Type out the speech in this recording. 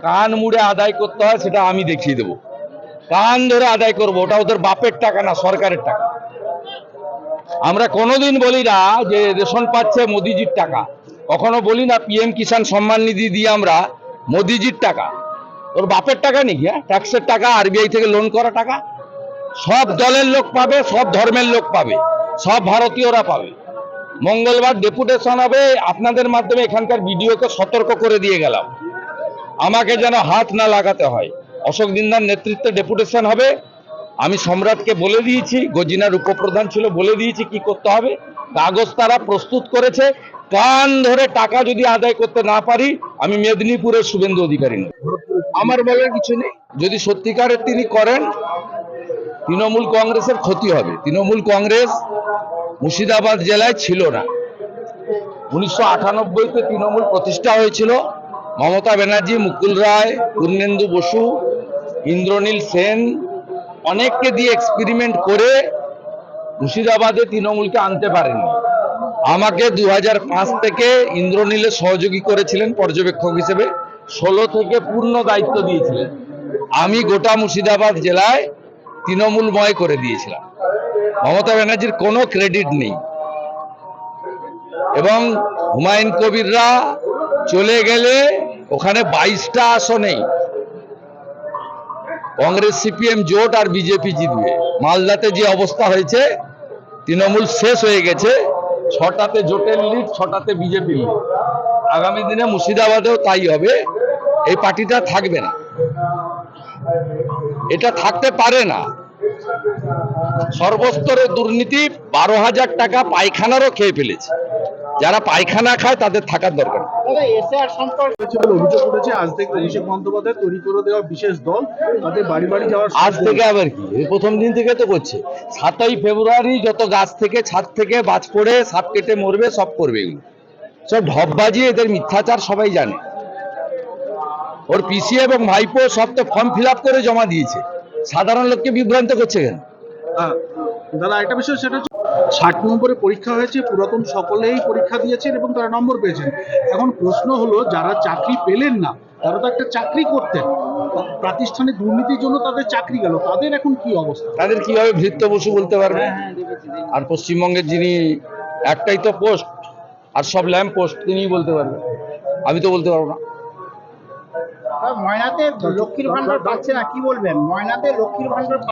কান মুড়ে আদায় করতে হয় সেটা আমি দেখিয়ে দেবো। কান ধরে আদায় করবো, ওটা ওদের বাপের টাকা না, সরকারের টাকা। আমরা কোনোদিন বলি না যে রেশন পাচ্ছে মোদিজির টাকা, কখনো বলি না পিএম কিষাণ সম্মান নিধি দিয়ে আমরা মোদিজির টাকা। ওর বাপের টাকা নাকি? ট্যাক্সের টাকা, আরবিআই থেকে লোন করা টাকা। সব দলের লোক পাবে, সব ধর্মের লোক পাবে, সব ভারতীয়রা পাবে। মঙ্গলবার ডেপুটেশন হবে, আপনাদের মাধ্যমে এখানকার বিডিওকে সতর্ক করে দিয়ে গেলাম আমাকে যেন হাত না লাগাতে হয়। অশোক দিন্দার নেতৃত্বে ডেপুটেশন হবে। আমি সম্রাটকে বলে দিয়েছি, গজিনার উপপ্রধান ছিল, বলে দিয়েছি কি করতে হবে। কাগজ তারা প্রস্তুত করেছে। কান ধরে টাকা যদি আদায় করতে না পারি, আমি মেদিনীপুরের শুভেন্দু অধিকারী নই। আমার বলার কিছু নেই। যদি সত্যিকারের তিনি করেন, তৃণমূল কংগ্রেসের ক্ষতি হবে। তৃণমূল কংগ্রেস মুর্শিদাবাদ জেলায় ছিল না। 1998-তে তৃণমূল প্রতিষ্ঠা হয়েছিল। মমতা ব্যানার্জি, মুকুল রায়, পূর্ণেন্দু বসু, ইন্দ্রনীল সেন অনেককে দিয়ে এক্সপেরিমেন্ট করে মুর্শিদাবাদে তৃণমূলকে আনতে পারেননি। আমাকে 2005 থেকে ইন্দ্রনীলের সহযোগী করেছিলেন পর্যবেক্ষক হিসেবে, 16 থেকে পূর্ণ দায়িত্ব দিয়েছিলেন। আমি গোটা মুর্শিদাবাদ জেলায় তৃণমূলময় করে দিয়েছিলাম। মমতা ব্যানার্জির কোনো ক্রেডিট নেই। এবং হুমায়ুন কবিররা চলে গেলে ওখানে 22টা আসনেই কংগ্রেস সিপিএম জোট আর বিজেপি জিতবে। মালদাতে যে অবস্থা হয়েছে, তৃণমূল শেষ হয়ে গেছে। 6টাতে জোটের লিড, 6টাতে বিজেপির লিড। আগামী দিনে মুর্শিদাবাদেও তাই হবে। এই পার্টিটা থাকবে না, এটা থাকতে পারে না। সর্বস্তরে দুর্নীতি, 12,000 টাকা পায়খানারও খেয়ে ফেলেছে। যারা পায়খানা খায় তাদের থাকার দরকার। অভিযোগ উঠেছে আজ থেকে অভিষেক বন্দ্যোপাধ্যায় তৈরি করে দেওয়া বিশেষ দল তাদের বাড়ি বাড়ি যাওয়ার। আজ থেকে আবার কি? প্রথম দিন থেকে তো করছে। 7ই ফেব্রুয়ারি যত গাছ থেকে, ছাদ থেকে বাজ পড়ে সাপ কেটে মরবে, সব করবে এগুলো। সব ঢপবাজি, এদের মিথ্যাচার সবাই জানে। ওর পিসি এবং ভাইপো সব তো ফর্ম ফিল আপ করে জমা দিয়েছে। সাধারণ লোককে বিভ্রান্ত করছে কেন? দাদা একটা বিষয়, সেটা 60 নম্বরে পরীক্ষা হয়েছে, পুরাতন সকলেই পরীক্ষা দিয়েছেন এবং তারা নম্বর পেয়েছেন। এখন প্রশ্ন হলো, যারা চাকরি পেলেন না, তারা তো একটা চাকরি করতেন, প্রাতিষ্ঠানিক দুর্নীতির জন্য তাদের চাকরি গেল, তাদের এখন কি অবস্থা? তাদের কিভাবে ভৃত্য বসু বলতে পারবে? আর পশ্চিমবঙ্গের যিনি একটাই তো পোস্ট আর সব ল্যাম্প পোস্ট, তিনিই বলতে পারবে, আমি তো বলতে পারবো না। ময়নাতে লক্ষ্মীর ভান্ডার পাচ্ছে না, কি বলবেন? ময়নাতে লক্ষ্মীর ভান্ডার